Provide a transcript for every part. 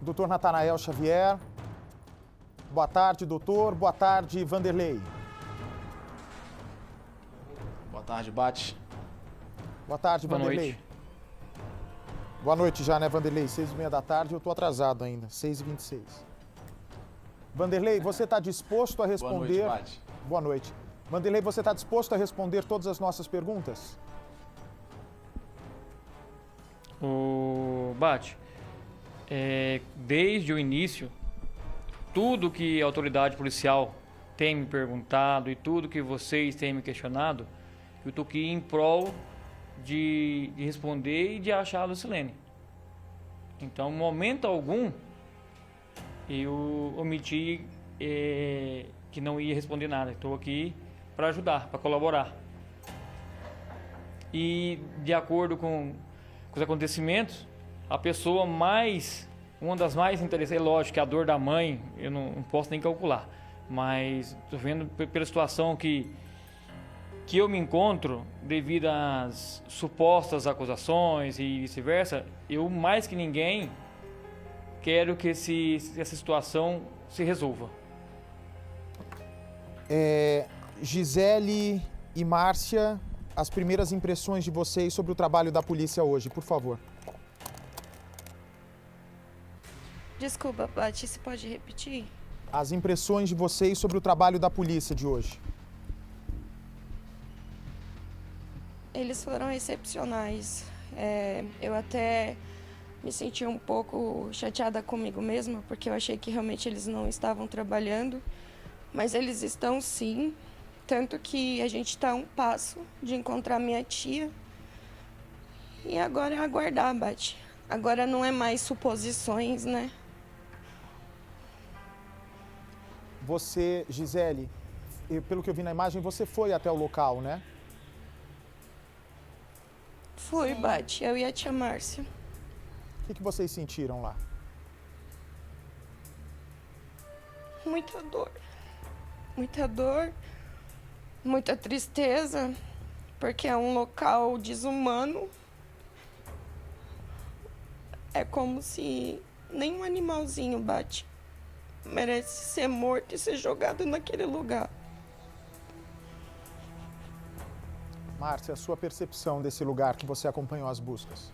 Doutor Natanael Xavier. Boa tarde, doutor. Boa tarde, Vanderlei. Boa tarde, Bate. Boa tarde, Boa Vanderlei. noite. Boa noite já, né, Vanderlei? 6h30 da tarde, eu tô atrasado ainda, 6h26. Vanderlei, você está disposto a responder... Boa noite, Bate. Boa noite. Vanderlei, você está disposto a responder todas as nossas perguntas? O Bate, desde o início, tudo que a autoridade policial tem me perguntado e tudo que vocês têm me questionado, eu estou aqui em prol de responder e de achar a Lucilene. Então, em momento algum, eu omiti que não ia responder nada. Estou aqui para ajudar, para colaborar. E, de acordo com os acontecimentos, a pessoa uma das mais interessantes, é lógico que a dor da mãe eu não posso nem calcular, mas estou vendo pela situação que eu me encontro, devido às supostas acusações e vice-versa, eu mais que ninguém quero que essa situação se resolva. Gisele e Márcia, as primeiras impressões de vocês sobre o trabalho da polícia hoje, por favor. Desculpa, Bate, você pode repetir? As impressões de vocês sobre o trabalho da polícia de hoje. Eles foram excepcionais. Eu até me senti um pouco chateada comigo mesma, porque eu achei que realmente eles não estavam trabalhando, mas eles estão sim, tanto que a gente está a um passo de encontrar minha tia. E agora é aguardar, Bate. Agora não é mais suposições, né? Você, Gisele, pelo que eu vi na imagem, você foi até o local, né? Fui, Bate, eu e a tia Márcia. O que vocês sentiram lá? Muita dor. Muita dor, muita tristeza, porque é um local desumano. É como se nenhum animalzinho, Bate, merece ser morto e ser jogado naquele lugar. Márcia, a sua percepção desse lugar que você acompanhou as buscas?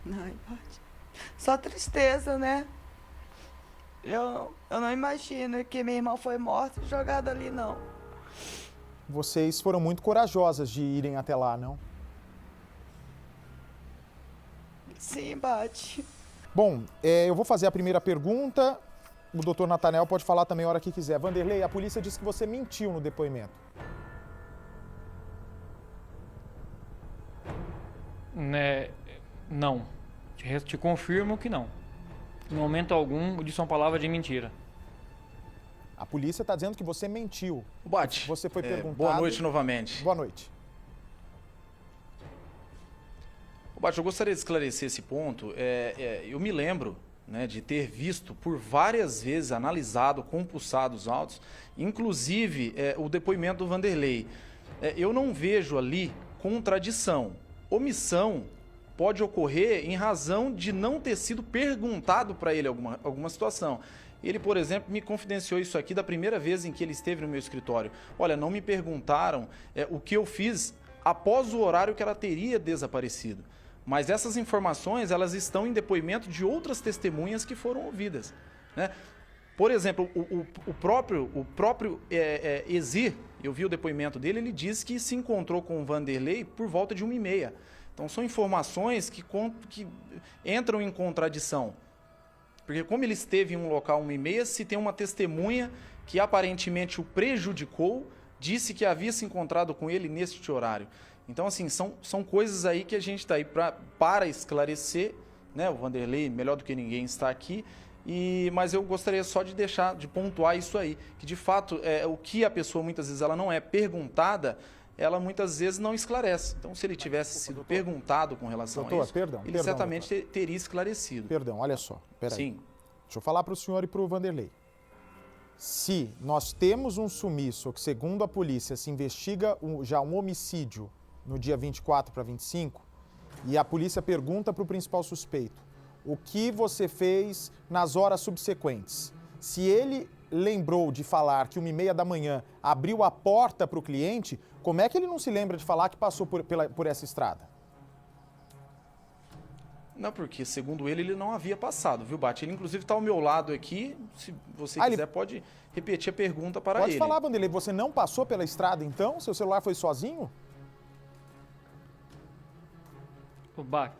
Ai, Bate, só tristeza, né? Eu não imagino que minha irmã foi morta e jogada ali, não. Vocês foram muito corajosas de irem até lá, não? Sim, Bate. Bom, eu vou fazer a primeira pergunta. O doutor Natanael pode falar também a hora que quiser. Vanderlei, a polícia disse que você mentiu no depoimento. Não. Te confirmo que não. Em momento algum, eu disse uma palavra de mentira. A polícia está dizendo que você mentiu. Bate. Você foi perguntado... Boa noite novamente. Boa noite. Bate, eu gostaria de esclarecer esse ponto. Eu me lembro, né, de ter visto por várias vezes, analisado, compulsado os autos, inclusive o depoimento do Vanderlei. Eu não vejo ali contradição. Omissão pode ocorrer em razão de não ter sido perguntado para ele alguma situação. Ele, por exemplo, me confidenciou isso aqui da primeira vez em que ele esteve no meu escritório. Olha, não me perguntaram o que eu fiz após o horário que ela teria desaparecido. Mas essas informações, elas estão em depoimento de outras testemunhas que foram ouvidas, né? Por exemplo, o próprio Exir, eu vi o depoimento dele, ele disse que se encontrou com o Vanderlei por volta de 1h30. Então, são informações que entram em contradição. Porque como ele esteve em um local 1h30, se tem uma testemunha que aparentemente o prejudicou, disse que havia se encontrado com ele neste horário. Então, assim, são coisas aí que a gente está aí para esclarecer, né? O Vanderlei, melhor do que ninguém, está aqui. Mas eu gostaria só de pontuar isso aí, que de fato o que a pessoa muitas vezes ela não é perguntada, ela muitas vezes não esclarece. Então, se ele tivesse sido perguntado com relação a isso, ele certamente teria esclarecido. Perdão, olha só, peraí. Sim. Deixa eu falar para o senhor e para o Vanderlei. Se nós temos um sumiço que, segundo a polícia, se investiga já um homicídio no dia 24 para 25, e a polícia pergunta para o principal suspeito o que você fez nas horas subsequentes. Se ele lembrou de falar que 1h30 da manhã abriu a porta para o cliente, como é que ele não se lembra de falar que passou por essa estrada? Não, porque segundo ele não havia passado, viu, Bate? Ele inclusive está ao meu lado aqui, se você quiser pode repetir a pergunta para ele. Pode falar, Vanderlei, você não passou pela estrada então? Seu celular foi sozinho? O Bach,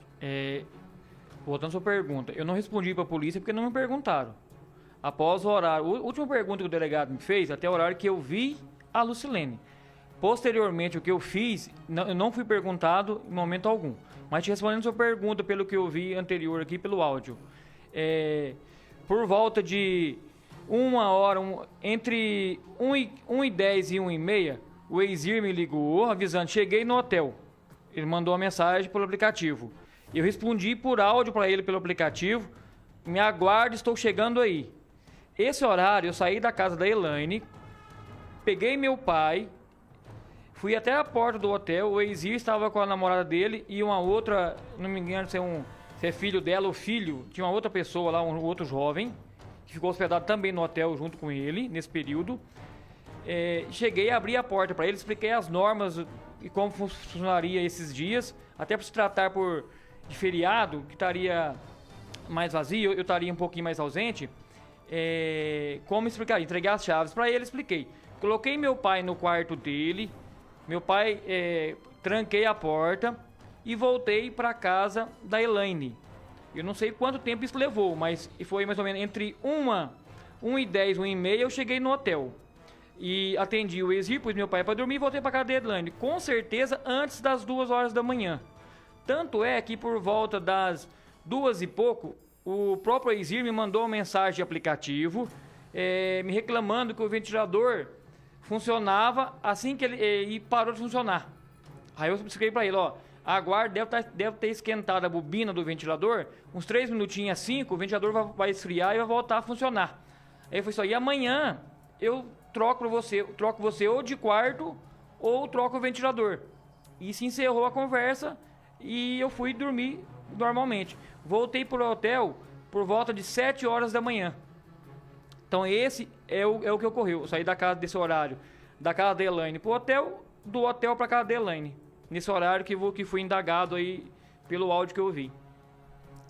voltando à sua pergunta, eu não respondi para a polícia porque não me perguntaram. Após o horário, a última pergunta que o delegado me fez, até o horário que eu vi a Lucilene. Posteriormente, o que eu fiz, eu não fui perguntado em momento algum. Mas te respondendo a sua pergunta, pelo que eu vi anterior aqui, pelo áudio. Por volta de 1 hora, entre 1h10 e 1h30, o Exir me ligou avisando, cheguei no hotel. Ele mandou uma mensagem pelo aplicativo. Eu respondi por áudio para ele pelo aplicativo, me aguarde, estou chegando aí. Esse horário eu saí da casa da Elaine, peguei meu pai, fui até a porta do hotel, o Exir estava com a namorada dele e uma outra, não me engano se é filho dela ou filho, tinha uma outra pessoa lá, um outro jovem, que ficou hospedado também no hotel junto com ele, nesse período. Cheguei, abri a porta para ele, expliquei as normas e como funcionaria esses dias, até por se tratar de feriado, que estaria mais vazio, eu estaria um pouquinho mais ausente. Como explicar? Entreguei as chaves para ele, expliquei. Coloquei meu pai no quarto dele, meu pai, tranquei a porta e voltei para casa da Elaine. Eu não sei quanto tempo isso levou, mas foi mais ou menos entre 1h10, 1h30 eu cheguei no hotel. E atendi o Exir, pus meu pai para dormir e voltei para casa da Elaine. Com certeza antes das 2 horas da manhã. Tanto é que por volta das 2 e pouco, o próprio Exir me mandou uma mensagem de aplicativo, me reclamando que o ventilador funcionava assim que ele parou de funcionar. Aí eu expliquei para ele, aguarde, deve ter esquentado a bobina do ventilador, uns 3 minutinhos, 5, o ventilador vai esfriar e vai voltar a funcionar. Aí foi só, e amanhã eu troco você ou de quarto ou troco o ventilador. E se encerrou a conversa e eu fui dormir normalmente. Voltei pro hotel por volta de 7 horas da manhã. Então esse é o que ocorreu. Eu saí da casa desse horário, da casa da Elaine pro hotel, do hotel pra casa da Elaine. Nesse horário que fui indagado aí pelo áudio que eu ouvi.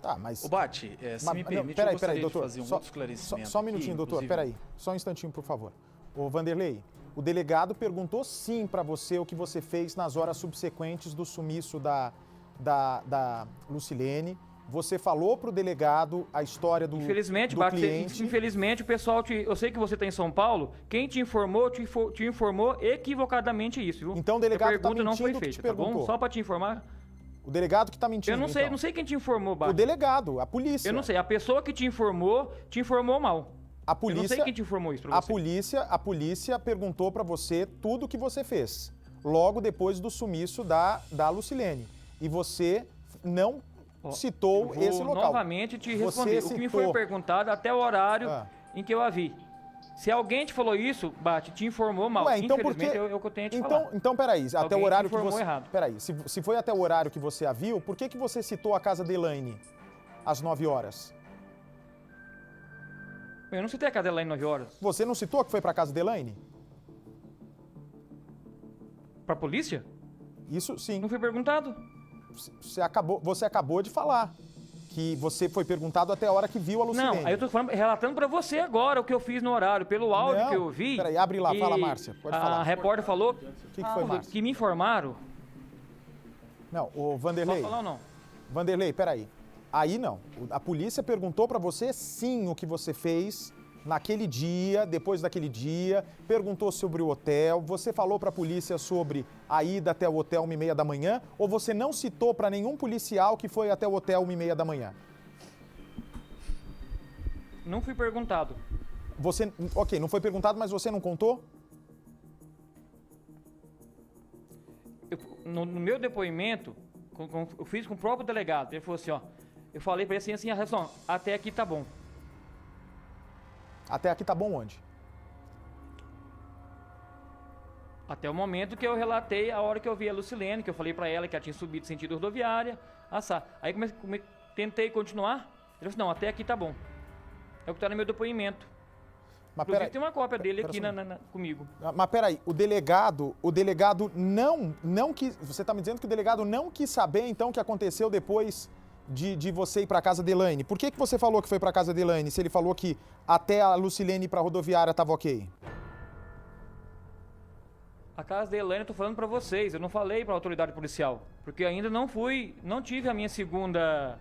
Tá, mas... O Bate, se me permite, eu gostaria de fazer um outro esclarecimento. Só um minutinho, doutor, peraí. Só um instantinho, por favor. Ô, Vanderlei, o delegado perguntou sim para você o que você fez nas horas subsequentes do sumiço da Lucilene. Você falou para o delegado a história do cliente. Infelizmente, o pessoal... eu sei que você está em São Paulo. Quem te informou equivocadamente isso, viu? Então o delegado está mentindo não foi que feita, te perguntou. tá bom? Só para te informar. O delegado que está mentindo, Eu não sei, não sei quem te informou, Bate. O delegado, a polícia. Eu não sei, a pessoa que te informou mal. A polícia, eu não sei quem te informou isso pra você. A polícia perguntou para você tudo o que você fez, logo depois do sumiço da Lucilene. E você não citou esse local. Novamente te responder. O que me foi perguntado até o horário em que eu a vi. Se alguém te falou isso, Bate, te informou mal. Então infelizmente, é o que eu tenho a te falar. Então, peraí, até o horário que você... errado. Peraí, se foi até o horário que você a viu, por que você citou a casa de Elaine às 9 horas? Eu não citei a casa da Elaine 9 horas. Você não citou que foi pra casa de Elaine? Pra polícia? Isso sim. Não foi perguntado. Você acabou de falar que você foi perguntado até a hora que viu a Lucilene. Não, aí eu tô relatando pra você agora o que eu fiz no horário, pelo áudio que eu vi. Peraí, abre lá, fala, Márcia. Pode falar. A repórter falou... O que foi, Márcia? Que me informaram... Não, o Vanderlei... Posso falar ou não? Vanderlei, peraí. Aí não. A polícia perguntou pra você sim o que você fez naquele dia, depois daquele dia, perguntou sobre o hotel, você falou pra polícia sobre a ida até o hotel 1h30 da manhã, ou você não citou pra nenhum policial que foi até o hotel 1h30 da manhã? Não fui perguntado. Ok, não foi perguntado, mas você não contou? No meu depoimento, eu fiz com o próprio delegado, ele falou assim, eu falei pra ele assim, até aqui tá bom. Até aqui tá bom onde? Até o momento que eu relatei a hora que eu vi a Lucilene, que eu falei pra ela que ela tinha subido sentido rodoviária, Aí tentei continuar, ele falou assim, não, até aqui tá bom. É o que tá no meu depoimento. Mas Inclusive tem uma cópia dele aqui comigo. Mas peraí, o delegado não quis... Você tá me dizendo que o delegado não quis saber, então, o que aconteceu depois de você ir pra casa da Elaine. Por que você falou que foi pra casa da Elaine, se ele falou que até a Lucilene ir pra rodoviária tava ok? A casa da Elaine eu tô falando pra vocês, eu não falei pra autoridade policial. Porque ainda não tive a minha segunda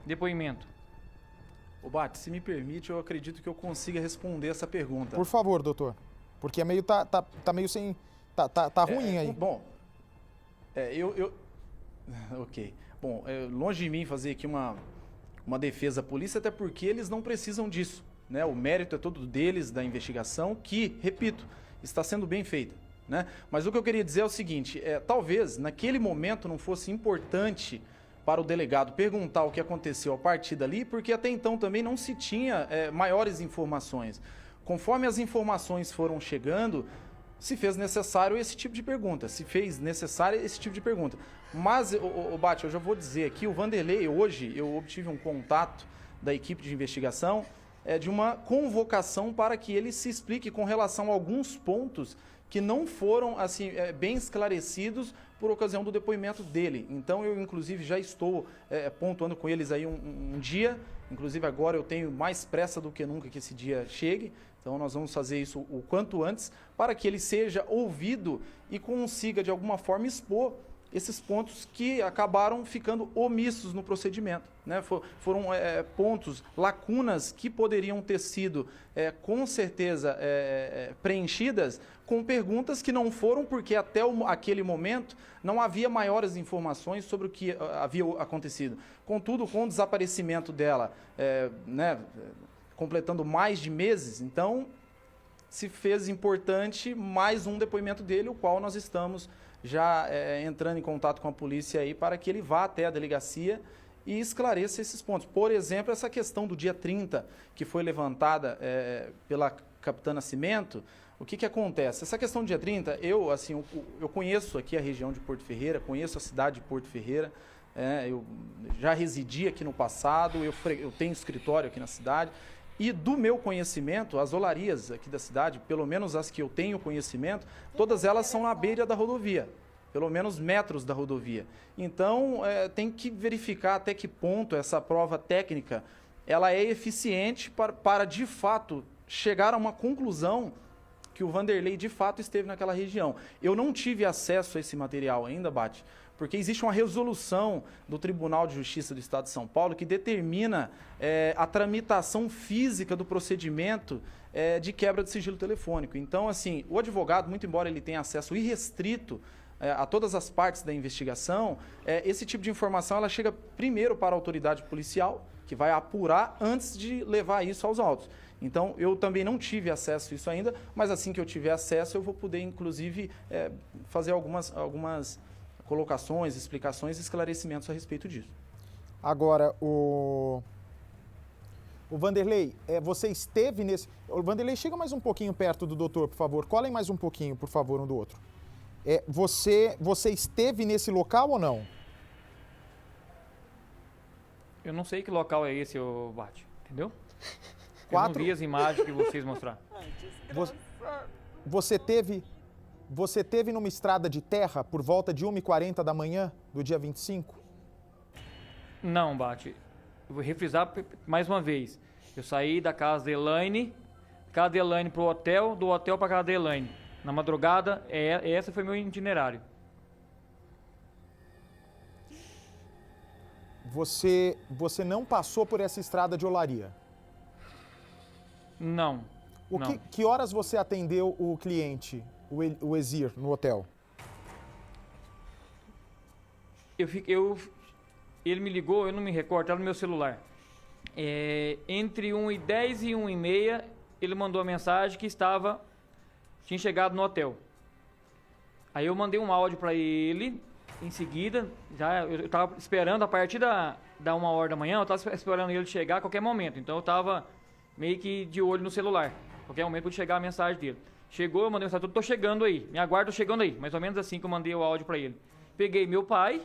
depoimento. Ô Bate, se me permite, eu acredito que eu consiga responder essa pergunta. Por favor, doutor. Porque é meio, tá meio sem... Tá ruim aí. Bom, ok. Bom, longe de mim fazer aqui uma defesa à polícia, até porque eles não precisam disso, né? O mérito é todo deles, da investigação, que, repito, está sendo bem feita, né? Mas o que eu queria dizer é o seguinte, talvez naquele momento não fosse importante para o delegado perguntar o que aconteceu a partir dali, porque até então também não se tinha maiores informações. Conforme as informações foram chegando, se fez necessário esse tipo de pergunta, Mas, Bate, eu já vou dizer aqui, o Vanderlei, hoje eu obtive um contato da equipe de investigação de uma convocação para que ele se explique com relação a alguns pontos que não foram assim bem esclarecidos por ocasião do depoimento dele. Então eu, inclusive, já estou pontuando com eles aí um dia, inclusive agora eu tenho mais pressa do que nunca que esse dia chegue, então nós vamos fazer isso o quanto antes, para que ele seja ouvido e consiga, de alguma forma, expor esses pontos que acabaram ficando omissos no procedimento, né? Foram pontos, lacunas que poderiam ter sido, com certeza, preenchidas com perguntas que não foram, porque até aquele momento não havia maiores informações sobre o que havia acontecido. Contudo, com o desaparecimento dela, né, completando mais de meses, então se fez importante mais um depoimento dele, o qual nós estamos já entrando em contato com a polícia aí para que ele vá até a delegacia e esclareça esses pontos. Por exemplo, essa questão do dia 30, que foi levantada pela capitã Nascimento, o que acontece? Essa questão do dia 30, eu conheço aqui a região de Porto Ferreira, conheço a cidade de Porto Ferreira, eu já residi aqui no passado, eu tenho escritório aqui na cidade, e do meu conhecimento, as olarias aqui da cidade, pelo menos as que eu tenho conhecimento, todas elas são na beira da rodovia, pelo menos metros da rodovia. Então, tem que verificar até que ponto essa prova técnica ela é eficiente para de fato, chegar a uma conclusão que o Vanderlei, de fato, esteve naquela região. Eu não tive acesso a esse material ainda, Bate, porque existe uma resolução do Tribunal de Justiça do Estado de São Paulo que determina a tramitação física do procedimento de quebra de sigilo telefônico. Então, assim, o advogado, muito embora ele tenha acesso irrestrito a todas as partes da investigação, esse tipo de informação ela chega primeiro para a autoridade policial, que vai apurar antes de levar isso aos autos. Então, eu também não tive acesso a isso ainda, mas assim que eu tiver acesso, eu vou poder, inclusive, fazer algumas colocações, explicações e esclarecimentos a respeito disso. Agora, o Vanderlei, você esteve nesse... O Vanderlei, chega mais um pouquinho perto do doutor, por favor. Colhem mais um pouquinho, por favor, um do outro. Você esteve nesse local ou não? Eu não sei que local é esse, ô Bate, entendeu? Eu 4... não vi as imagens que vocês mostraram. Você teve numa estrada de terra por volta de 1h40 da manhã do dia 25? Não, Bate. Eu vou refrisar mais uma vez. Eu saí da casa da Elaine pro hotel, do hotel pra casa da Elaine. Na madrugada, esse foi meu itinerário. Você não passou por essa estrada de olaria? Não. Que horas você atendeu o cliente, o Exir, no hotel? Ele me ligou, eu não me recordo, estava no meu celular. Entre 1h10 e 1h30, ele mandou a mensagem que tinha chegado no hotel. Aí eu mandei um áudio para ele, em seguida, eu estava esperando, a partir da 1h da manhã, eu estava esperando ele chegar a qualquer momento. Então eu estava meio que de olho no celular. A qualquer momento podia chegar a mensagem dele. Chegou, eu mandei mensagem, tô chegando aí, me aguardo, tô chegando aí. Mais ou menos assim que eu mandei o áudio pra ele. Peguei meu pai,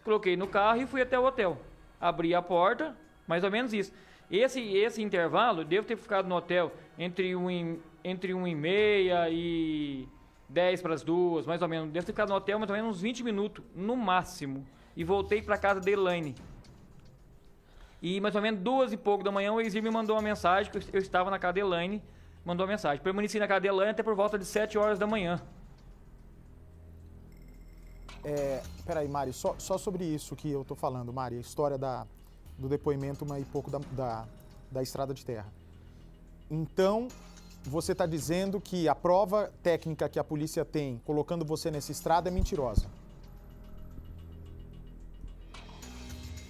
coloquei no carro e fui até o hotel. Abri a porta, mais ou menos isso. Esse intervalo, eu devo ter ficado no hotel entre 1h30 e 10 para as 2, mais ou menos. Devo ter ficado no hotel mais ou menos uns 20 minutos, no máximo. E voltei para casa da Elaine. E mais ou menos 2 e pouco da manhã, o Exir me mandou uma mensagem, que eu estava na casa da Elaine, mandou uma mensagem. Permaneci na casa da Elaine até por volta de 7 horas da manhã. Peraí, Mari, só sobre isso que eu tô falando, Mari, a história do depoimento e pouco da estrada de terra. Então, você está dizendo que a prova técnica que a polícia tem colocando você nessa estrada é mentirosa?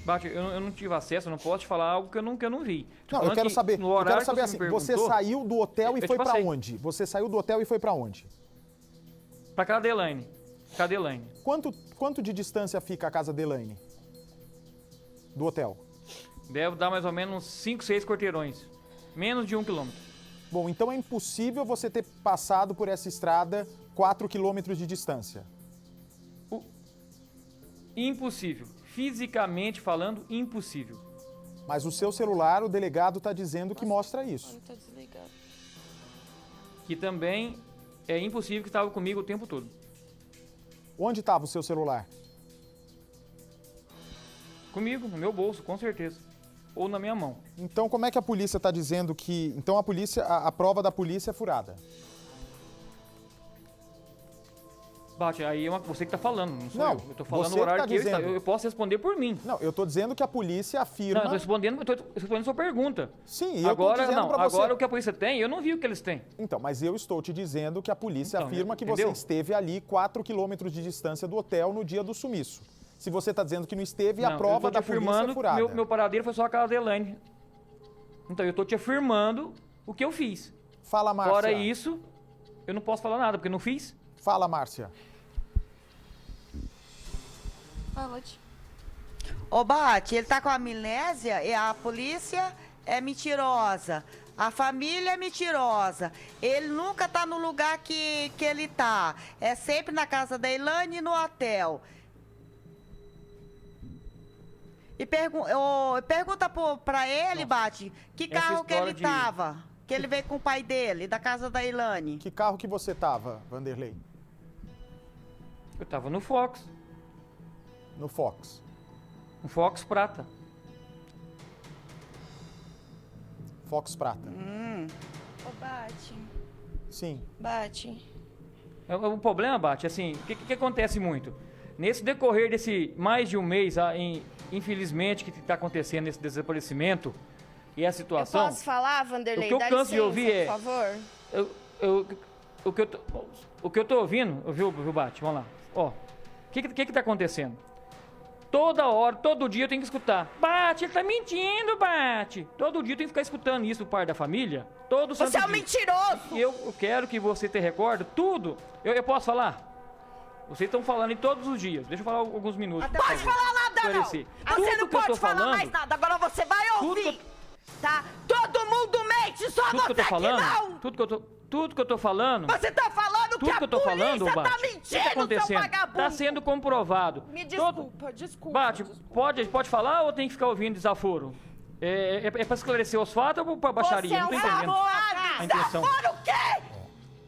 Bate, eu não tive acesso, eu não posso te falar algo que eu não vi. Não, eu quero saber, assim, você saiu do hotel e foi pra passei. onde? Você saiu do hotel e foi pra onde? Pra casa da Elaine. Quanto de distância fica a casa da Elaine? Do hotel? Deve dar mais ou menos uns 5, 6 quarteirões. Menos de 1 quilômetro. Bom, então é impossível você ter passado por essa estrada 4 quilômetros de distância. Impossível. Fisicamente falando, impossível. Mas o seu celular, o delegado está dizendo que mostra isso. Tá desligado. Que também é impossível, que estava comigo o tempo todo. Onde estava o seu celular? Comigo, no meu bolso, com certeza. Ou na minha mão. Então como é que a polícia está dizendo que... Então a prova da polícia é furada? Bate, aí é você que tá falando, não sou Não, eu. Eu tô falando você o horário que tá que eu dizendo. estava. Eu posso responder por mim. Não, eu estou dizendo que a polícia afirma... Não, eu tô respondendo a sua pergunta. Sim, e eu agora, tô dizendo não, pra você... agora o que a polícia tem, eu não vi o que eles têm. Então, mas eu estou te dizendo que a polícia Então, afirma que entendeu? você esteve ali 4 quilômetros de distância do hotel no dia do sumiço. Se você está dizendo que não esteve, a Não, prova eu tô te da polícia é afirmando furada. que meu paradeiro foi só a casa da Elaine. Então, eu tô te afirmando o que eu fiz. Fala, Márcia. Fora isso, eu não posso falar nada, porque eu não fiz. Fala, Márcia. Fala-te. Ô, Bate, ele tá com amnésia e a polícia é mentirosa. A família é mentirosa. Ele nunca tá no lugar que ele tá. É sempre na casa da Elaine e no hotel. E pergunta pra ele, Bate, que Essa carro que ele história de- tava? Que ele veio com o pai dele, da casa da Elaine. Que carro que você tava, Vanderlei? Eu tava no Fox. No Fox. Um Fox prata. Fox Prata. Ô, Bate. Sim. Bate. O problema, Bate, assim, o que acontece muito? Nesse decorrer desse mais de um mês, infelizmente, que está acontecendo esse desaparecimento e a situação... Eu posso falar, Vanderlei? O que eu Dá canso de licença, ouvir é- por favor. O que eu tô ouvindo, viu, Bate? Vamos lá. Ó, o que tá acontecendo? Toda hora, todo dia eu tenho que escutar. Bate, ele tá mentindo, Bate. Todo dia eu tenho que ficar escutando isso do pai da família. Todo santo Você é um dia. mentiroso! E eu quero que você te recorde tudo. Eu posso falar? Vocês estão falando em todos os dias. Deixa eu falar alguns minutos. Não pode falar nada, não! Esclarecer. Você Tudo não que eu pode tô falar falando- mais nada, agora você vai Tudo ouvir! que Tá? Todo mundo mente, só Tudo que eu você tô falando, que não! tudo que eu tô falando, Você tá falando tudo que que a eu tô falando, polícia Bate, tá o que mentindo, tá seu acontecendo? vagabundo! Tá sendo comprovado. Me Todo- desculpa. Bate, pode falar ou tem que ficar ouvindo desaforo? É pra esclarecer os fatos ou pra baixaria? Você é Não tô um entendendo. Desaforo! A intenção. Desaforo o quê?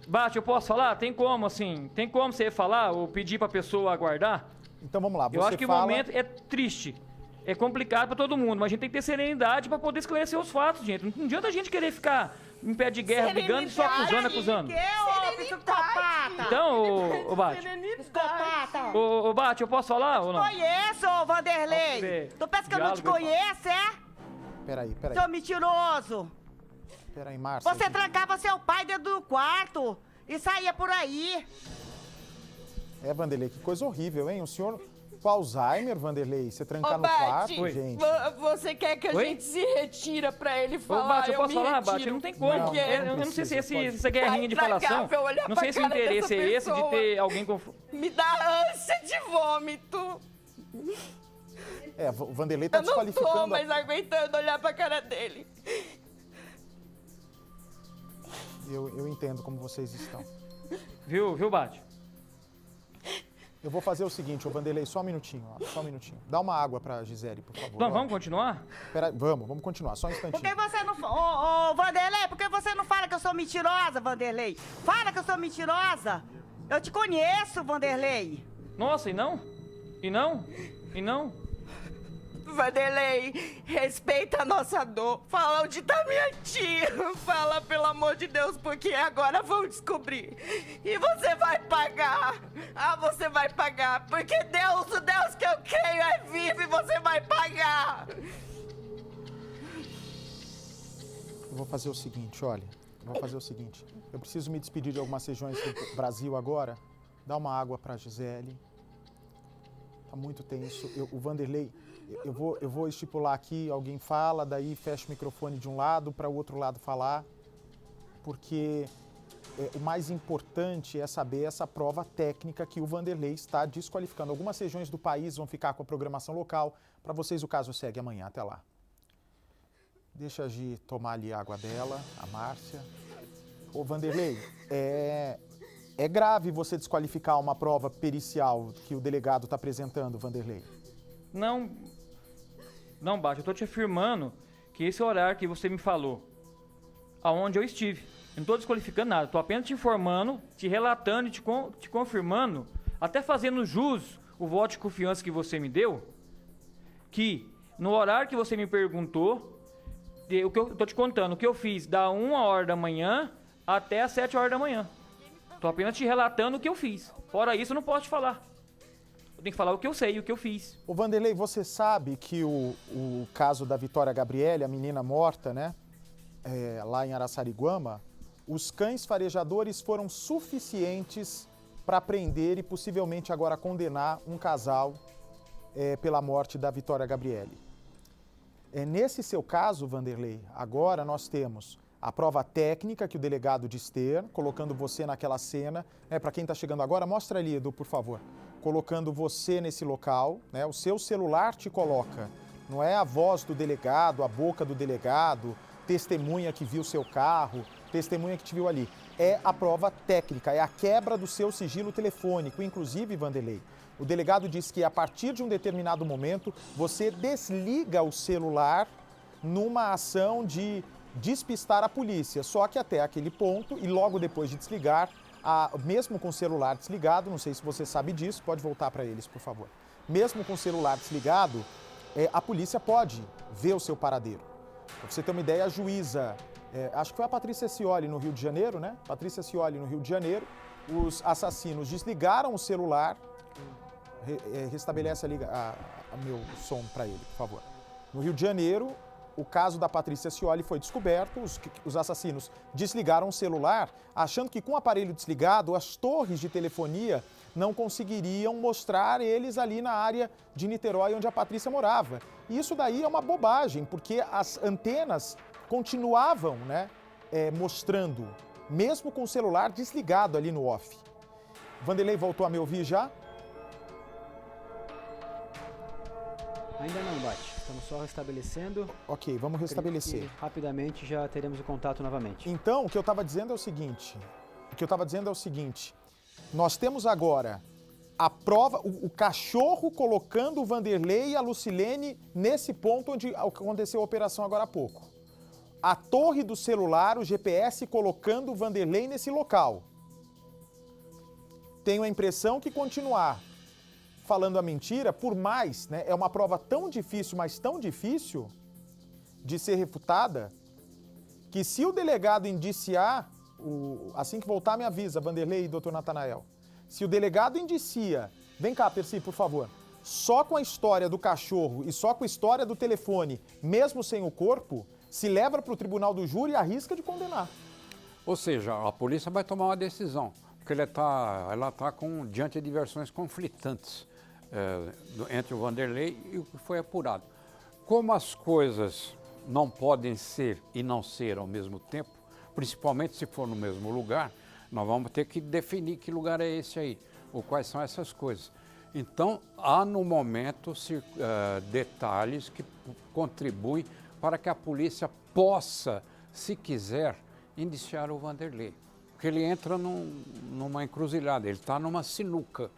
Bate, eu posso falar? Tem como, assim, tem como você falar ou pedir pra pessoa aguardar? Então vamos lá. Você Eu acho que fala... o momento é triste. É complicado pra todo mundo, mas a gente tem que ter serenidade pra poder esclarecer os fatos, gente. Não adianta a gente querer ficar em pé de guerra, brigando e só acusando. Que, ô, psicopata? Então, ô Bate, Psicopata! ô Bate, eu posso falar ou não? Conheço, ô Vanderlei! Vamos ver. Tu pensa que eu não te Diálogo, conheço, é? Peraí. Seu mentiroso! Peraí, Márcia. Você trancava seu pai dentro do quarto e saía por aí. É, Vanderlei, que coisa horrível, hein? O senhor com Alzheimer, Vanderlei, você trancar Ô, no Bate, quarto, gente. Você quer que a Oi? gente se retira pra ele Ô, falar? Bate, eu posso me falar, retiro. Bate? Não tem como. Não, Porque Eu não sei se precisa, pode. essa guerrinha de Tá falação. intragável olhar Não pra sei se o cara interesse é dessa esse de pessoa. ter alguém com. Me dá ânsia de vômito. É, o Vanderlei tá Eu não tô desqualificando. mais aguentando olhar pra cara dele. Eu entendo como vocês estão. Viu, Bate? Eu vou fazer o seguinte, ô Vanderlei, só um minutinho, ó, só um minutinho. Dá uma água pra Gisele, por favor. Então, ó. vamos continuar? Pera, vamos continuar, só um instantinho. Por que você não... Ô, Vanderlei, por que você não fala que eu sou mentirosa, Vanderlei? Fala que eu sou mentirosa. Eu te conheço, Vanderlei. Nossa, e não? E não? E não? Vanderlei, respeita a nossa dor. Fala onde tá minha tia. Fala, pelo amor de Deus, porque agora vão descobrir. E você vai pagar. Ah, você vai pagar. Porque Deus, o Deus que eu creio é vivo e você vai pagar. Eu vou fazer o seguinte, olha. Eu vou fazer o seguinte. Eu preciso me despedir de algumas regiões do Brasil agora. Dá uma água pra Gisele. Tá muito tenso. O Vanderlei, eu vou estipular aqui, alguém fala, daí fecha o microfone de um lado para o outro lado falar, porque o mais importante é saber essa prova técnica que o Vanderlei está desqualificando. Algumas regiões do país vão ficar com a programação local. Para vocês o caso segue amanhã. Até lá. Deixa a Gi tomar ali a água dela, a Márcia. Ô Vanderlei, é grave você desqualificar uma prova pericial que o delegado está apresentando, Vanderlei. Não, Bate, eu tô te afirmando que esse horário que você me falou, aonde eu estive, eu não tô desqualificando nada, tô apenas te informando, te relatando e te confirmando, até fazendo jus o voto de confiança que você me deu, que no horário que você me perguntou, o que eu tô te contando, o que eu fiz da 1h da manhã até as 7h da manhã. Tô apenas te relatando o que eu fiz. Fora isso, eu não posso te falar. Eu tenho que falar o que eu sei, o que eu fiz. Ô Vanderlei, você sabe que o caso da Vitória Gabriele, a menina morta, né, lá em Araçariguama, os cães farejadores foram suficientes para prender e possivelmente agora condenar um casal pela morte da Vitória Gabriele. Nesse seu caso, Vanderlei, agora nós temos a prova técnica que o delegado diz ter, colocando você naquela cena. Para quem está chegando agora, mostra ali, Edu, por favor. Colocando você nesse local, né? O seu celular te coloca. Não é a voz do delegado, a boca do delegado, testemunha que viu seu carro, testemunha que te viu ali. É a prova técnica, é a quebra do seu sigilo telefônico. Inclusive, Vanderlei, o delegado diz que a partir de um determinado momento, você desliga o celular numa ação de despistar a polícia. Só que até aquele ponto, e logo depois de desligar, mesmo com o celular desligado, não sei se você sabe disso, pode voltar para eles, por favor. Mesmo com o celular desligado, a polícia pode ver o seu paradeiro. Pra você ter uma ideia, a juíza, acho que foi a Patrícia Scioli no Rio de Janeiro, né? Patrícia Scioli no Rio de Janeiro, os assassinos desligaram o celular. Restabelece ali o meu som para ele, por favor. No Rio de Janeiro, o caso da Patrícia Scioli foi descoberto, os assassinos desligaram o celular, achando que com o aparelho desligado, as torres de telefonia não conseguiriam mostrar eles ali na área de Niterói, onde a Patrícia morava. E isso daí é uma bobagem, porque as antenas continuavam, né, mostrando, mesmo com o celular desligado ali no off. Vanderlei voltou a me ouvir já? Ainda não, Bate. Estamos só restabelecendo. Ok, vamos restabelecer. E rapidamente já teremos o contato novamente. Então, o que eu estava dizendo é o seguinte. Nós temos agora a prova, o cachorro colocando o Vanderlei e a Lucilene nesse ponto onde aconteceu a operação agora há pouco. A torre do celular, o GPS colocando o Vanderlei nesse local. Tenho a impressão que continuar falando a mentira, por mais, né, é uma prova tão difícil, mas tão difícil de ser refutada, que se o delegado indiciar, assim que voltar me avisa, Vanderlei e doutor Natanael, se o delegado indicia, vem cá, Percy, por favor, só com a história do cachorro e só com a história do telefone, mesmo sem o corpo, se leva para o tribunal do júri e arrisca de condenar. Ou seja, a polícia vai tomar uma decisão, porque ela está diante de versões conflitantes. Entre o Vanderlei e o que foi apurado. Como as coisas não podem ser e não ser ao mesmo tempo, principalmente se for no mesmo lugar, nós vamos ter que definir que lugar é esse aí, ou quais são essas coisas. Então, há no momento detalhes que contribuem para que a polícia possa, se quiser, indiciar o Vanderlei. Porque ele entra numa encruzilhada, ele está numa sinuca.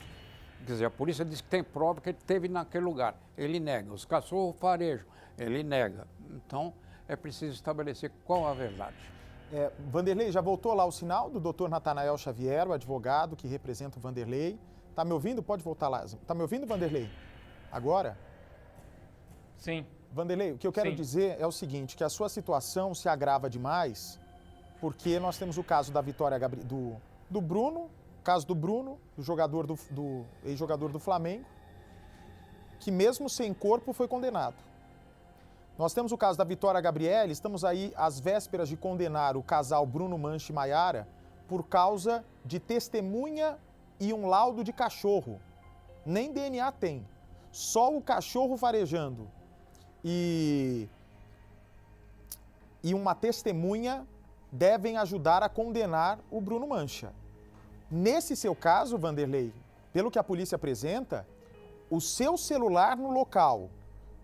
Quer dizer, a polícia diz que tem prova que ele esteve naquele lugar. Ele nega. Os cachorros farejam, ele nega. Então, é preciso estabelecer qual a verdade. Vanderlei, já voltou lá o sinal do doutor Natanael Xavier, o advogado que representa o Vanderlei. Tá me ouvindo? Pode voltar lá. Tá me ouvindo, Vanderlei? Agora? Sim. Vanderlei, o que eu quero Sim. dizer é o seguinte, que a sua situação se agrava demais, porque nós temos o caso da Vitória do Bruno, caso do Bruno, do ex-jogador do Flamengo, que mesmo sem corpo foi condenado. Nós temos o caso da Vitória Gabriele, estamos aí às vésperas de condenar o casal Bruno Mancha e Maiara por causa de testemunha e um laudo de cachorro. Nem DNA tem. Só o cachorro farejando e uma testemunha devem ajudar a condenar o Bruno Mancha. Nesse seu caso, Vanderlei, pelo que a polícia apresenta, o seu celular no local,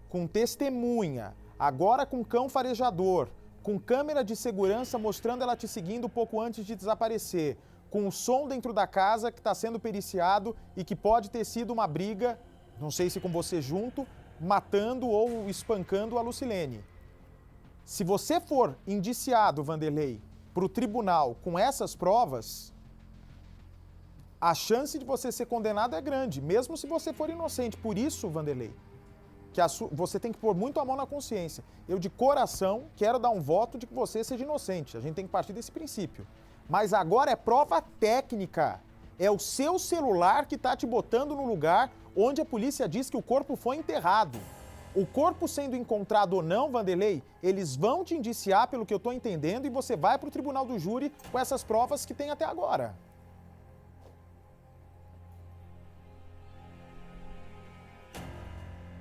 com testemunha, agora com cão farejador, com câmera de segurança mostrando ela te seguindo pouco antes de desaparecer, com o som dentro da casa que está sendo periciado e que pode ter sido uma briga, não sei se com você junto, matando ou espancando a Lucilene. Se você for indiciado, Vanderlei, para o tribunal com essas provas, a chance de você ser condenado é grande, mesmo se você for inocente. Por isso, Vanderlei, que você tem que pôr muito a mão na consciência. Eu, de coração, quero dar um voto de que você seja inocente. A gente tem que partir desse princípio. Mas agora é prova técnica. É o seu celular que está te botando no lugar onde a polícia diz que o corpo foi enterrado. O corpo sendo encontrado ou não, Vanderlei, eles vão te indiciar, pelo que eu estou entendendo, e você vai para o tribunal do júri com essas provas que tem até agora.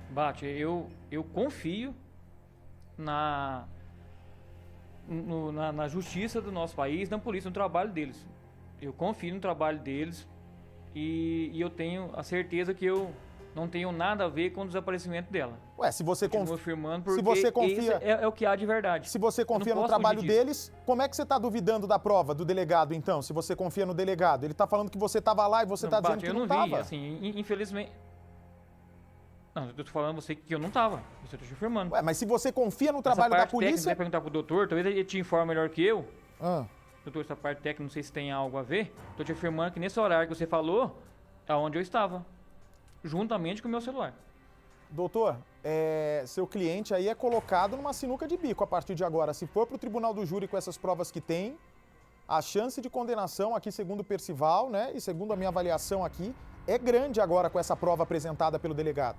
Bate, eu confio na justiça do nosso país, na polícia, no trabalho deles. Eu confio no trabalho deles e eu tenho a certeza que eu não tenho nada a ver com o desaparecimento dela. Ué, se você confia... afirmando, se você confia, é o que há de verdade. Se você confia no trabalho deles, como é que você está duvidando da prova do delegado, então? Se você confia no delegado, ele está falando que você estava lá e você está dizendo que não estava. Eu não vi, assim, infelizmente... Não, eu tô falando você que eu não tava. Você tá te afirmando. Ué, mas se você confia no trabalho da polícia... Se você perguntar pro doutor, talvez ele te informe melhor que eu. Ah. Doutor, essa parte técnica, não sei se tem algo a ver. Tô te afirmando que nesse horário que você falou, é onde eu estava. Juntamente com o meu celular. Doutor, seu cliente aí é colocado numa sinuca de bico a partir de agora. Se for pro tribunal do júri com essas provas que tem, a chance de condenação aqui, segundo o Percival, né, e segundo a minha avaliação aqui, é grande agora com essa prova apresentada pelo delegado.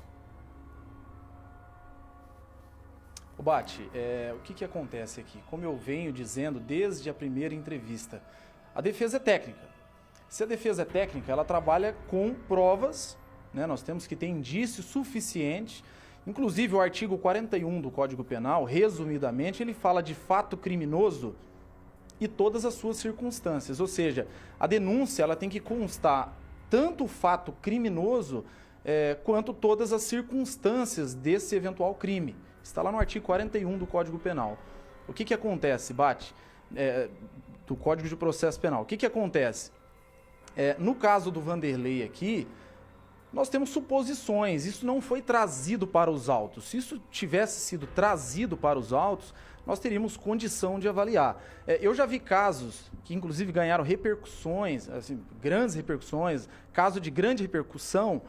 O Bate, o que acontece aqui? Como eu venho dizendo desde a primeira entrevista, a defesa é técnica. Se a defesa é técnica, ela trabalha com provas, né? Nós temos que ter indício suficiente. Inclusive, o artigo 41 do Código Penal, resumidamente, ele fala de fato criminoso e todas as suas circunstâncias. Ou seja, a denúncia ela tem que constar tanto o fato criminoso quanto todas as circunstâncias desse eventual crime. Está lá no artigo 41 do Código Penal. O que acontece, Bate? Do Código de Processo Penal. O que acontece? No caso do Vanderlei aqui, nós temos suposições. Isso não foi trazido para os autos. Se isso tivesse sido trazido para os autos, nós teríamos condição de avaliar. Eu já vi casos que, inclusive, ganharam repercussões, assim, grandes repercussões, caso de grande repercussão,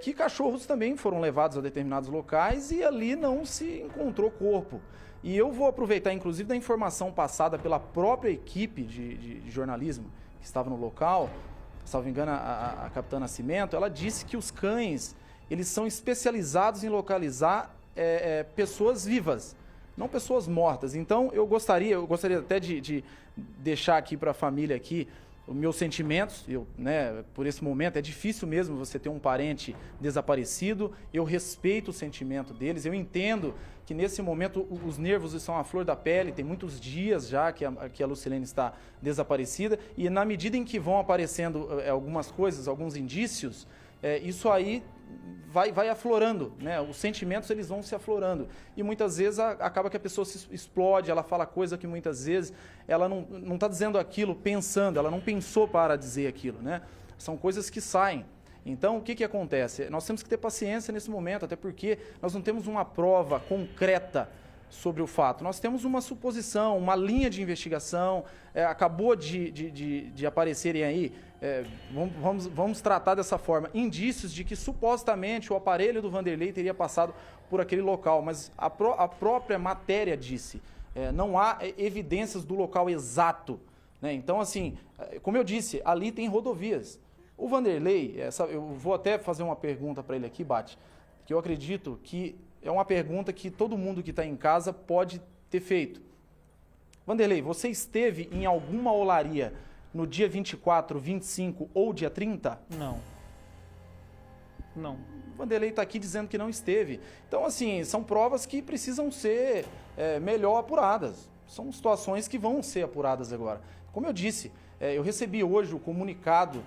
que cachorros também foram levados a determinados locais e ali não se encontrou corpo. E eu vou aproveitar, inclusive, da informação passada pela própria equipe de jornalismo que estava no local, salvo engano, a capitã Nascimento, ela disse que os cães, eles são especializados em localizar pessoas vivas, não pessoas mortas. Então, eu gostaria até de deixar aqui para a família aqui os meus sentimentos. Por esse momento é difícil mesmo você ter um parente desaparecido. Eu respeito o sentimento deles. Eu entendo que nesse momento os nervos estão à flor da pele. Tem muitos dias já que a Lucilene está desaparecida. E na medida em que vão aparecendo algumas coisas, alguns indícios, isso aí vai aflorando, né? Os sentimentos eles vão se aflorando. E muitas vezes acaba que a pessoa se explode, ela fala coisa que muitas vezes ela não está dizendo aquilo pensando, ela não pensou para dizer aquilo, né? São coisas que saem. Então, o que acontece? Nós temos que ter paciência nesse momento, até porque nós não temos uma prova concreta sobre o fato. Nós temos uma suposição, uma linha de investigação, acabou de aparecerem aí, vamos tratar dessa forma, indícios de que supostamente o aparelho do Vanderlei teria passado por aquele local, mas a própria matéria disse, não há evidências do local exato, né? Então, assim, como eu disse, ali tem rodovias. O Vanderlei, eu vou até fazer uma pergunta para ele aqui, Bate, que eu acredito que é uma pergunta que todo mundo que está em casa pode ter feito. Vanderlei, você esteve em alguma olaria no dia 24, 25 ou dia 30? Não. Não. O Vanderlei está aqui dizendo que não esteve. Então, assim, são provas que precisam ser melhor apuradas. São situações que vão ser apuradas agora. Como eu disse, eu recebi hoje o comunicado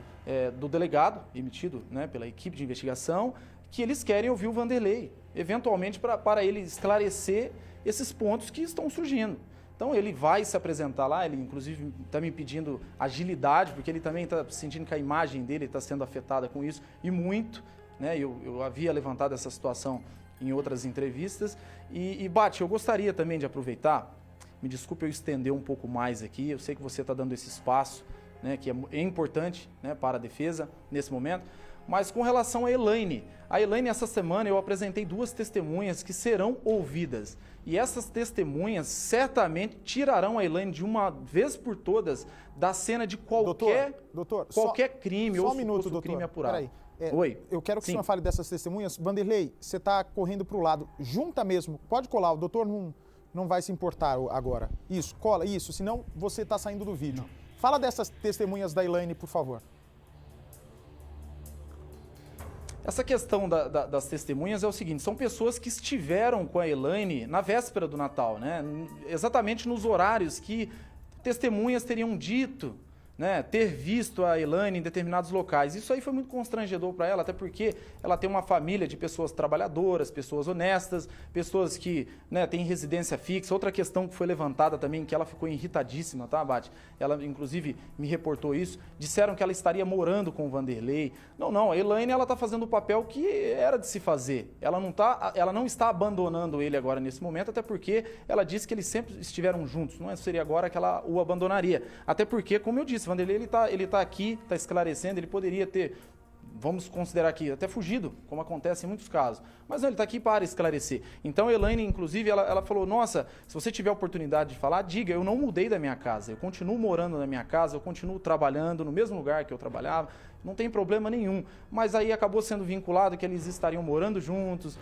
do delegado, emitido, né, pela equipe de investigação, que eles querem ouvir o Vanderlei, eventualmente para ele esclarecer esses pontos que estão surgindo. Então ele vai se apresentar lá, ele inclusive está me pedindo agilidade, porque ele também está sentindo que a imagem dele está sendo afetada com isso, e muito, né? Eu havia levantado essa situação em outras entrevistas. E Bate, eu gostaria também de aproveitar, me desculpe eu estender um pouco mais aqui, eu sei que você está dando esse espaço, né, que é importante, né, para a defesa nesse momento, mas com relação a Elaine, essa semana eu apresentei 2 testemunhas que serão ouvidas. E essas testemunhas certamente tirarão a Elaine de uma vez por todas da cena de qualquer crime só ou um minuto, suposto crime apurado. Peraí. Oi. Eu quero que Sim. o senhor fale dessas testemunhas. Vanderlei, você está correndo para o lado. Junta mesmo. Pode colar. O doutor não vai se importar agora. Isso, cola. Isso, senão você está saindo do vídeo. Fala dessas testemunhas da Elaine, por favor. Essa questão das testemunhas é o seguinte, são pessoas que estiveram com a Elaine na véspera do Natal, né? Exatamente nos horários que testemunhas teriam dito, né, ter visto a Elaine em determinados locais. Isso aí foi muito constrangedor para ela, até porque ela tem uma família de pessoas trabalhadoras, pessoas honestas, pessoas que, né, têm residência fixa. Outra questão que foi levantada também, que ela ficou irritadíssima, tá, Bate? Ela, inclusive, me reportou isso. Disseram que ela estaria morando com o Vanderlei. Não, a Elaine, ela está fazendo o papel que era de se fazer. Ela não está abandonando ele agora nesse momento, até porque ela disse que eles sempre estiveram juntos. Não seria agora que ela o abandonaria. Até porque, como eu disse, Vanderlei, ele tá aqui, está esclarecendo, ele poderia ter, vamos considerar aqui, até fugido, como acontece em muitos casos. Mas não, ele está aqui para esclarecer. Então, a Elaine, inclusive, ela falou, nossa, se você tiver a oportunidade de falar, diga, eu não mudei da minha casa, eu continuo morando na minha casa, eu continuo trabalhando no mesmo lugar que eu trabalhava, não tem problema nenhum. Mas aí acabou sendo vinculado que eles estariam morando juntos,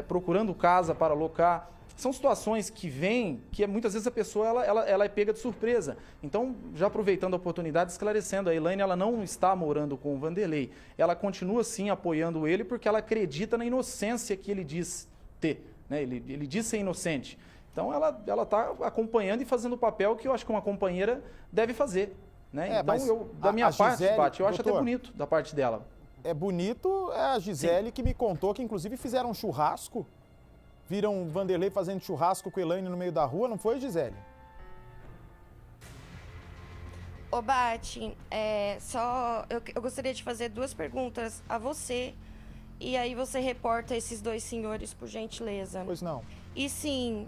procurando casa para alocar. São situações que vêm, que muitas vezes a pessoa ela é pega de surpresa. Então, já aproveitando a oportunidade, esclarecendo, a Elaine ela não está morando com o Vanderlei. Ela continua, sim, apoiando ele porque ela acredita na inocência que ele diz ter, né? Ele diz ser inocente. Então, ela está acompanhando e fazendo o papel que eu acho que uma companheira deve fazer, né? Então, da minha parte, Gisele, Bate, eu acho doutor, até bonito da parte dela. É bonito, é a Gisele que me contou que, inclusive, fizeram um churrasco. Viram o Vanderlei fazendo churrasco com a Elaine no meio da rua, não foi, Gisele? Ô, Bate, eu gostaria de fazer 2 perguntas a você. E aí você reporta esses 2 senhores, por gentileza. Pois não. E sim,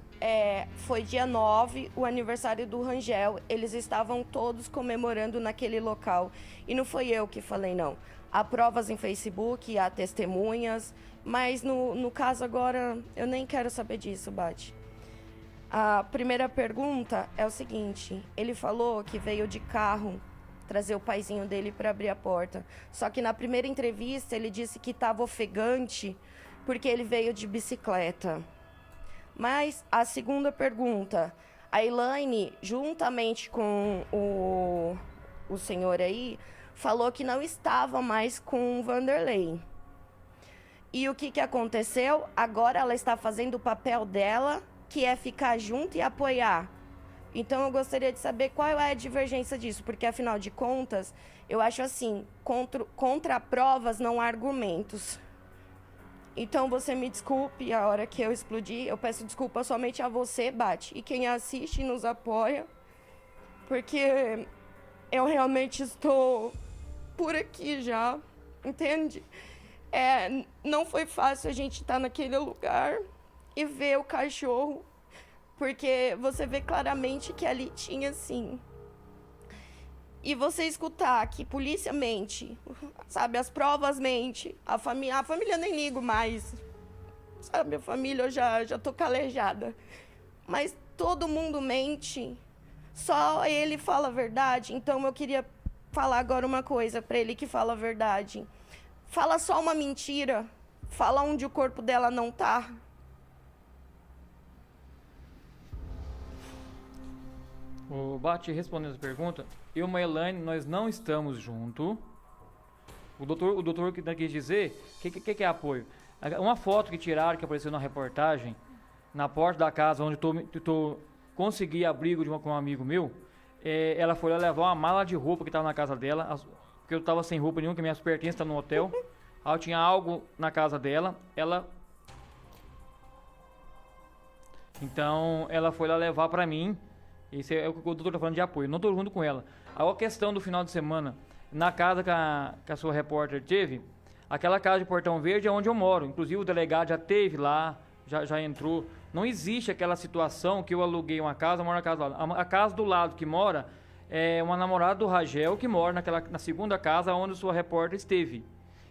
foi dia 9, o aniversário do Rangel. Eles estavam todos comemorando naquele local. E não foi eu que falei, não. Há provas em Facebook, há testemunhas. Mas no caso agora, eu nem quero saber disso, Bate. A primeira pergunta é o seguinte. Ele falou que veio de carro trazer o paizinho dele para abrir a porta. Só que na primeira entrevista ele disse que estava ofegante porque ele veio de bicicleta. Mas a segunda pergunta, a Elaine, juntamente com o senhor aí, falou que não estava mais com o Vanderlei. E o que aconteceu? Agora ela está fazendo o papel dela, que é ficar junto e apoiar. Então eu gostaria de saber qual é a divergência disso, porque afinal de contas, eu acho assim, contra provas não há argumentos. Então você me desculpe a hora que eu explodi. Eu peço desculpa somente a você, Bate, e quem assiste e nos apoia, porque eu realmente estou por aqui já, entende? Não foi fácil a gente estar naquele lugar e ver o cachorro, porque você vê claramente que ali tinha, assim... E você escutar que polícia mente, sabe, as provas mente, a família nem ligo mais, sabe, a família eu já tô calejada. Mas todo mundo mente, só ele fala a verdade. Então eu queria falar agora uma coisa pra ele que fala a verdade. Fala só uma mentira, fala onde o corpo dela não tá. O Bate, respondendo a pergunta, eu e a Elaine, nós não estamos juntos. O doutor que quis dizer, o que é apoio? Uma foto que tiraram, que apareceu na reportagem, na porta da casa onde consegui abrigo com um amigo meu, ela foi lá levar uma mala de roupa que estava na casa dela, porque eu estava sem roupa nenhuma, que minhas pertences estavam no hotel. Aí eu tinha algo na casa dela, então ela foi lá levar para mim. Esse é o que o doutor está falando de apoio. Não estou junto com ela. A questão do final de semana, na casa que a sua repórter teve, aquela casa de Portão Verde é onde eu moro. Inclusive o delegado já teve lá, já entrou. Não existe aquela situação que eu aluguei uma casa, moro na casa do lado. A casa do lado que mora é uma namorada do Ragel que mora na segunda casa onde a sua repórter esteve.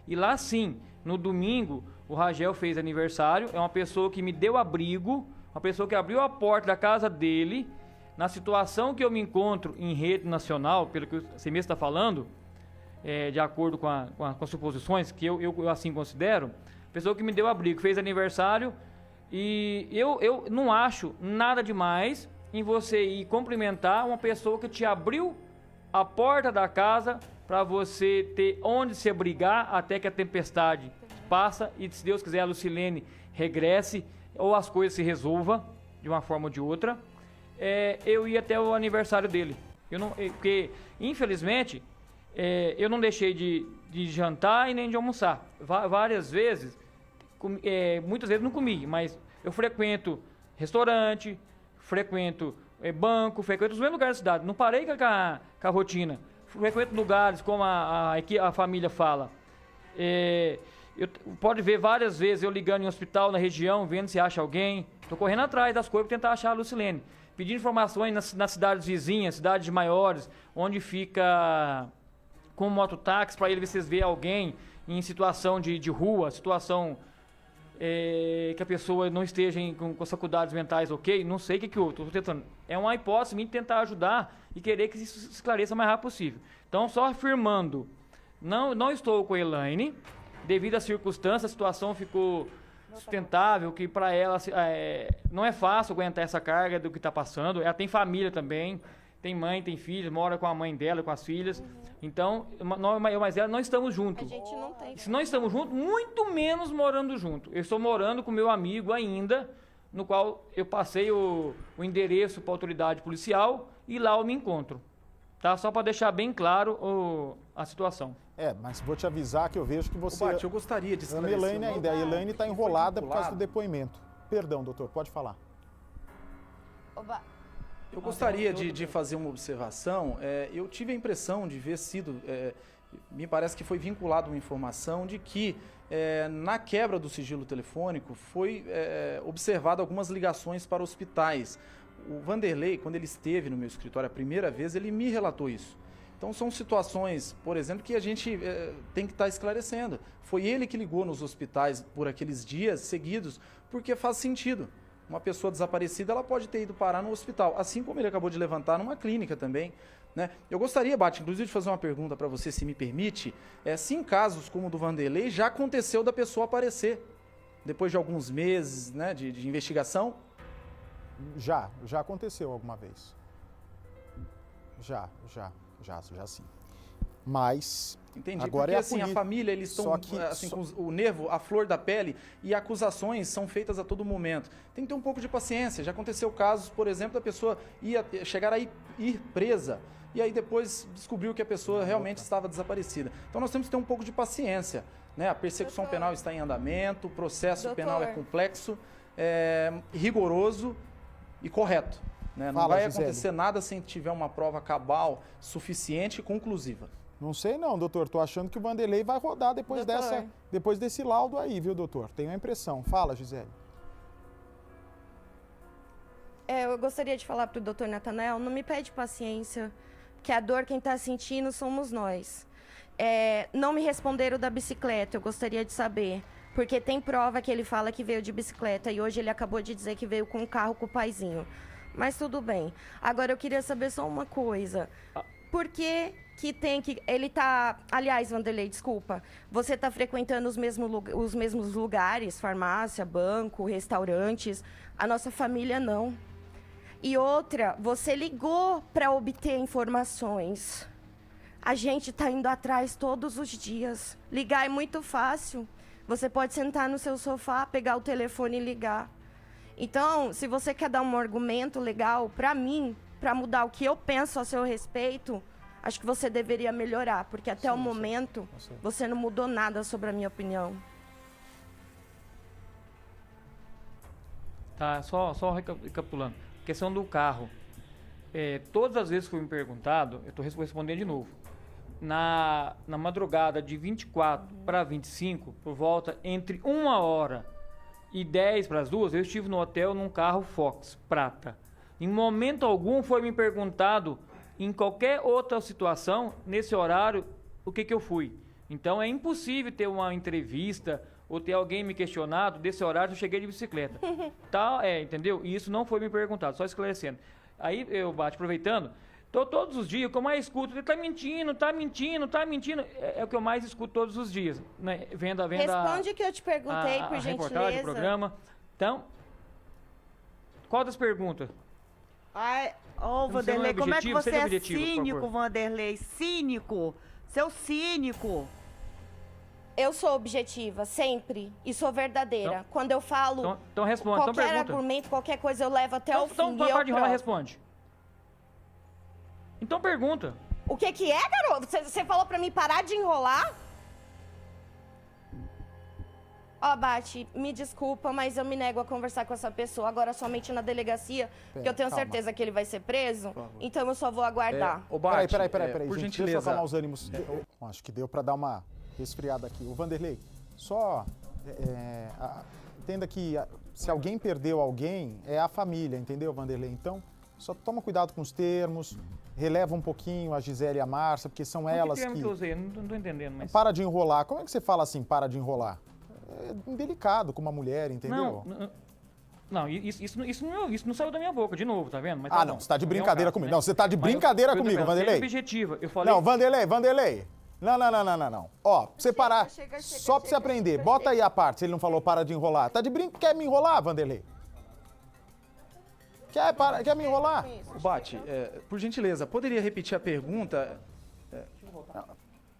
E lá sim, no domingo, o Ragel fez aniversário. É uma pessoa que me deu abrigo, uma pessoa que abriu a porta da casa dele. Na situação que eu me encontro em rede nacional, pelo que você mesmo está falando, de acordo com as suposições, que eu assim considero, pessoa que me deu abrigo, fez aniversário, e eu não acho nada demais em você ir cumprimentar uma pessoa que te abriu a porta da casa para você ter onde se abrigar até que a tempestade passa e, se Deus quiser, a Lucilene regresse ou as coisas se resolvam de uma forma ou de outra. Eu ia até o aniversário dele. Porque, infelizmente, eu não deixei de jantar e nem de almoçar. Várias vezes, muitas vezes não comi, mas eu frequento restaurante, frequento banco, frequento os mesmos lugares da cidade. Não parei com a rotina. Frequento lugares como a família fala. Pode ver várias vezes eu ligando em hospital na região, vendo se acha alguém. Estou correndo atrás das coisas para tentar achar a Lucilene. Pedindo informações nas cidades vizinhas, cidades maiores, onde fica com mototáxi, para ele ver se vê alguém em situação de rua, situação que a pessoa não esteja com as faculdades mentais ok. Não sei o que eu estou tentando. É uma hipótese minha de tentar ajudar e querer que isso se esclareça o mais rápido possível. Então, só afirmando, não estou com a Elaine, devido às circunstâncias, a situação ficou sustentável, que para ela não é fácil aguentar essa carga do que está passando. Ela tem família também, tem mãe, tem filhos, mora com a mãe dela, com as filhas. Então, mas ela não estamos juntos. A gente não tem. Se não estamos juntos, muito menos morando junto. Eu estou morando com meu amigo ainda, no qual eu passei o endereço para a autoridade policial e lá eu me encontro. Tá? Só para deixar bem claro a situação. Mas vou te avisar que eu vejo que você... Bate, eu gostaria de esclarecer. A Elaine ainda. A Elaine está enrolada por causa do depoimento. Perdão, doutor, pode falar. Eu gostaria de fazer uma observação. Eu tive a impressão de ver sido... me parece que foi vinculado uma informação de que na quebra do sigilo telefônico foi observado algumas ligações para hospitais. O Vanderlei, quando ele esteve no meu escritório a primeira vez, ele me relatou isso. Então são situações, por exemplo, que a gente tem que estar esclarecendo. Foi ele que ligou nos hospitais por aqueles dias seguidos, porque faz sentido. Uma pessoa desaparecida, ela pode ter ido parar no hospital, assim como ele acabou de levantar numa clínica também. Né? Eu gostaria, Bate, inclusive, de fazer uma pergunta para você, se me permite. Se em casos como o do Vanderlei, já aconteceu da pessoa aparecer, depois de alguns meses, né, de investigação? Já aconteceu alguma vez. Já sim. Mas entendi, agora porque assim, a família, eles estão com o nervo, a flor da pele, e acusações são feitas a todo momento. Tem que ter um pouco de paciência. Já aconteceu casos, por exemplo, da pessoa chegar a ir presa, e aí depois descobriu que a pessoa realmente estava desaparecida. Então nós temos que ter um pouco de paciência. né? A persecução Doutor. penal está em andamento, o processo Doutor. penal é complexo, rigoroso e correto. Né? Não Fala, vai Gisele. acontecer nada sem que tiver uma prova cabal, suficiente e conclusiva. Não sei não, doutor. Tô achando que o Vanderlei vai rodar depois, Doutor. depois desse laudo aí, viu, doutor? Tenho a impressão. Fala, Gisele. Eu gostaria de falar pro doutor Natanael, não me pede paciência, que a dor quem tá sentindo somos nós. Não me responderam da bicicleta, eu gostaria de saber. Porque tem prova que ele fala que veio de bicicleta e hoje ele acabou de dizer que veio com um carro com o paizinho. Mas tudo bem. Agora eu queria saber só uma coisa. Por que tem que... Ele tá... Aliás, Vanderlei, desculpa. Você tá frequentando os mesmos lugares, farmácia, banco, restaurantes. A nossa família não. E outra, você ligou para obter informações. A gente tá indo atrás todos os dias. Ligar é muito fácil. Você pode sentar no seu sofá, pegar o telefone e ligar. Então, se você quer dar um argumento legal para mim, para mudar o que eu penso a seu respeito, acho que você deveria melhorar, porque até o momento você não mudou nada sobre a minha opinião. Tá, só recapitulando. Questão do carro. Todas as vezes que foi me perguntado, eu estou respondendo de novo. Na madrugada de 24 para 25, por volta entre 1h e 10 para as 2, eu estive no hotel num carro Fox prata. Em momento algum foi me perguntado, em qualquer outra situação, nesse horário, o que eu fui. Então é impossível ter uma entrevista ou ter alguém me questionado desse horário, eu cheguei de bicicleta. Entendeu? E isso não foi me perguntado, só esclarecendo. Aí eu aproveitando, todos os dias, o que eu mais escuto, ele tá mentindo. É o que eu mais escuto todos os dias, né? Vendo Responde o que eu te perguntei, por reportagem, o gentileza. programa. Então, qual das perguntas? Vanderlei, como é que objetivo, você seja é objetivo, por cínico, favor. Vanderlei? Cínico. Seu cínico. Eu sou objetiva, sempre. E sou verdadeira. Quando eu falo Então responde, então qualquer pergunta. argumento, qualquer coisa, eu levo até o fim. Então, e para eu de enrolar, provo. responde. Então pergunta. O que é, garoto? Você falou pra mim parar de enrolar? Ó, Bate, me desculpa, mas eu me nego a conversar com essa pessoa agora somente na delegacia, porque eu tenho calma. certeza que ele vai ser preso, então eu só vou aguardar. Ô, Bate, Peraí, por gente, gentileza. deixa eu acalmar os ânimos. Acho que deu para dar uma resfriada aqui. O Vanderlei, só entenda que se alguém perdeu alguém, é a família, entendeu, Vanderlei? Então, só toma cuidado com os termos, releva um pouquinho a Gisele e a Márcia, porque são elas que termo que... que eu usei? Eu não tô entendendo, mas... Para de enrolar. Como é que você fala assim, para de enrolar? É indelicado com uma mulher, entendeu? Não, isso não saiu da minha boca, de novo, tá vendo? Mas Ah, tá não, bom. você tá de É um brincadeira caso, comigo. né? Não, você tá de Mas brincadeira eu tô comigo, falando, Vanderlei. seja objetiva. Eu falei... Não, Vanderlei. Não. Ó, pra você parar, só pra você aprender, bota aí a parte, se ele não falou para de enrolar. Tá de brincadeira, quer me enrolar, Vanderlei? Quer me enrolar? Bate, por gentileza, poderia repetir a pergunta?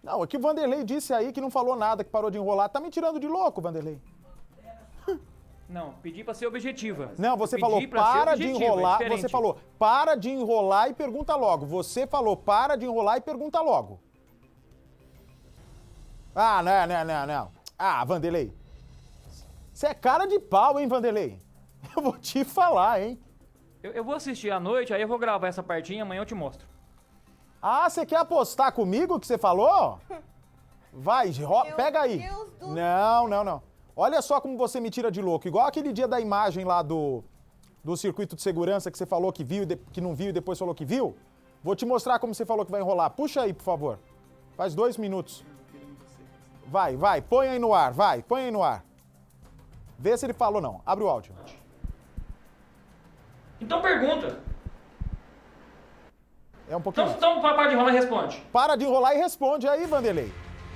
Não, é que o Vanderlei disse aí que não falou nada, que parou de enrolar. Tá me tirando de louco, Vanderlei. Não, pedi pra ser objetiva. Não, você Eu falou pedi pra ser para de objetiva, é enrolar. diferente. Você falou para de enrolar e pergunta logo. Você falou para de enrolar e pergunta logo. Ah, não. Ah, Vanderlei. Você é cara de pau, hein, Vanderlei? Eu vou te falar, hein? Eu vou assistir à noite, aí eu vou gravar essa partinha, amanhã eu te mostro. Ah, você quer apostar comigo que você falou? Vai, pega aí. Deus do Não. Olha só como você me tira de louco. Igual aquele dia da imagem lá do circuito de segurança que você falou que viu, que não viu e depois falou que viu. Vou te mostrar como você falou que vai enrolar. Puxa aí, por favor. Faz 2 minutos. Vai. Põe aí no ar, põe aí no ar. Vê se ele falou não. Abre o áudio. Então pergunta. É um pouquinho. Então para de enrolar e responde. Para de enrolar e responde aí, Vanderlei.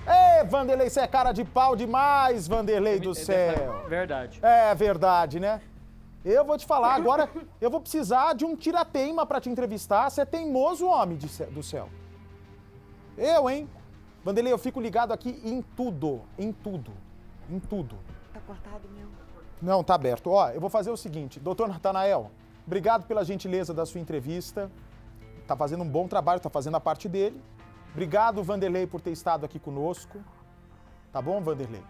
Ê, Vanderlei, você é cara de pau demais, Vanderlei do céu. Verdade. É verdade, né? Eu vou te falar, agora eu vou precisar de um tirateima pra te entrevistar. Você é teimoso, homem do céu. Eu, hein? Vanderlei, eu fico ligado aqui em tudo. Tá cortado mesmo. Não, tá aberto. Ó, eu vou fazer o seguinte, doutor Natanael, obrigado pela gentileza da sua entrevista. Tá fazendo um bom trabalho, tá fazendo a parte dele. Obrigado, Vanderlei, por ter estado aqui conosco. Tá bom, Vanderlei?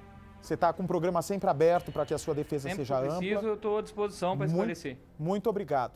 Você está com o programa sempre aberto para que a sua defesa Sempre seja que preciso, ampla. eu estou à disposição para esclarecer. Muito obrigado.